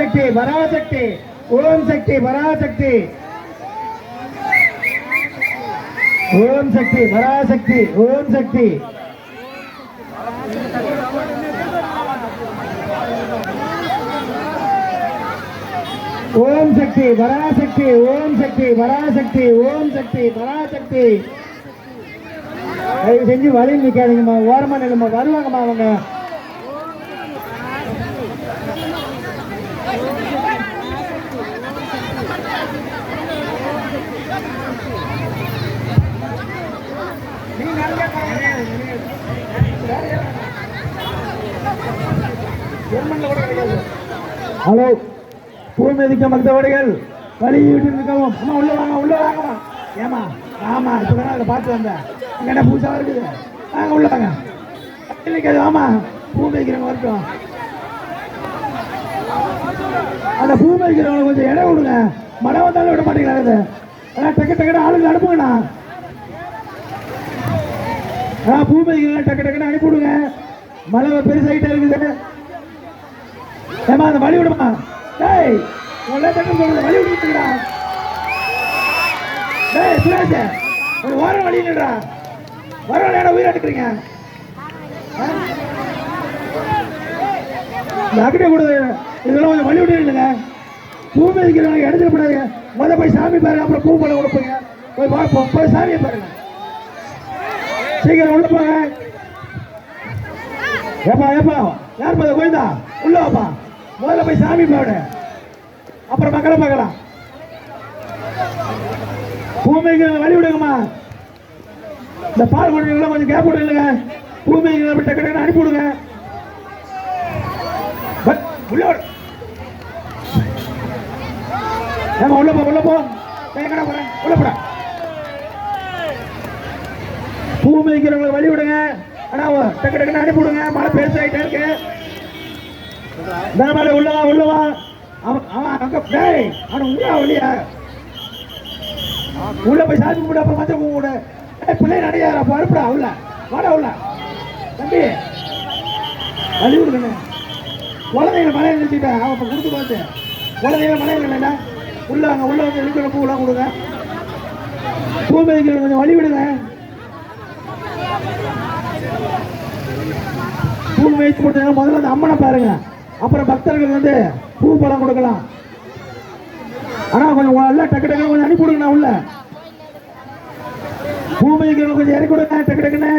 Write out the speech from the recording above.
சக்தி பராசக்தி, ஓம் சக்தி பராசக்தி, ஓம் சக்தி பராசக்தி, ஓம் சக்தி. ஓம் சக்தி பராசக்தி, ஓம் சக்தி பராசக்தி, ஓம் சக்தி பராசக்தி. தயவு செஞ்சு வழி நிற்காதீங்கம்மா, ஓரமா நிலைமா வருவாங்கம்மா அவங்க. ஹலோ, பூமிதிக்க மக்தவடிகள் வழியிட்டு இருக்கவும். அம்மா உள்ள வாங்க, உள்ள வாங்கம்மா. ஏமா ஆமா, இப்பதான் அதை பார்த்து வந்தேன். என்ன புதுசாக இருக்குது, வாங்க உள்ள வாங்க. இன்னைக்கு ஆமா பூ வைக்கிறவங்க வரட்டும். அந்த பூ வைக்கிறவங்களை கொஞ்சம் இடம் விடுங்க. மழை வந்தாலும் விட மாட்டேங்கிறாங்க. அதான் டக்கு டக்குன்னு ஆளுங்க அனுப்புங்கண்ணா. பூ வைக்கிறவங்க டக்கு டக்குன்னு அனுப்பி விடுங்க. மழை பெருசாகிட்டே இருக்குது. ஏமா அந்த வழி விடுமா. டேய் உங்களை டக்கு சொல்லுங்க, வழி விட்டுக்கிறா. டேய் சுரேஷ், ஒரு வாரம் வழி இல்லைடா. வர நேரம் உயிர் எடுக்கிறீங்க. அக்கடை கொடுது இதெல்லாம் கொஞ்சம் வழி விட்டு இல்லைங்க. பூ மிதிக்கிறவங்க எடுத்துடக்கூடாதுங்க. முதல்ல போய் சாமி பாருங்க, அப்புறம் பூ பழம் கொடுப்பீங்க. போய் பார்ப்போம், போய் சாமியை பாருங்க. சீக்கிரம் உள்ள போங்க. ஏப்பா ஏப்பா யார் பார்த்த கோயிந்தா உள்ள வாப்பா. முதல்ல போய் சாமி பாடு, அப்புறம் மக்களை பார்க்கலாம். பூமிக்கு வழி விடுங்கம்மா. இந்த பால் கொடுங்க கொஞ்சம் கேப் விடு இல்லைங்க. பூமிக்கு டக்கு அனுப்பி விடுங்க. உள்ள ஏமா உள்ள போ, உள்ள போ. கடை போறேன், உள்ள போட. பூ மிதிக்கிறவங்களை வழி விடுங்க. ஆனா டக்கு டக்குன்னு அனுப்பி விடுங்க. மழை பெருசாயிட்டே இருக்கு. உள்ளவா உள்ளவா. அவன் அங்க டேய் அவன் உள்ள வழியா உள்ள போய் சாமி கும்பிடு, அப்புறம் மஞ்சள் கும்பிடு. பிள்ளை நடையாரா பருப்புடா உள்ள வாடா. உள்ள தம்பி வழி விடுங்க. குழந்தைங்களை மலையை நிறுத்திட்டேன். அவன் இப்போ கொடுத்து பார்த்து குழந்தைகளை மலையில் இல்லைண்ணா. உள்ள வாங்க, உள்ள வந்து எழுக்கிற பூவெல்லாம் கொடுங்க. பூ மிதிக்கிற கொஞ்சம் வழி விடுங்க. பூ மிதிச்சு கொடுத்தீங்கன்னா முதல்ல அந்த அம்மனை பாருங்க, அப்புறம் பக்தர்கள் வந்து பூ பழம் கொடுக்கலாம். ஆனா கொஞ்சம் உள்ள டக்கு டக்கு கொஞ்சம் அனுப்பி விடுங்க. உள்ள பூ மிதிக்கிறவங்க கொஞ்சம் இறக்கி விடுங்க டக்கு டக்குன்னு.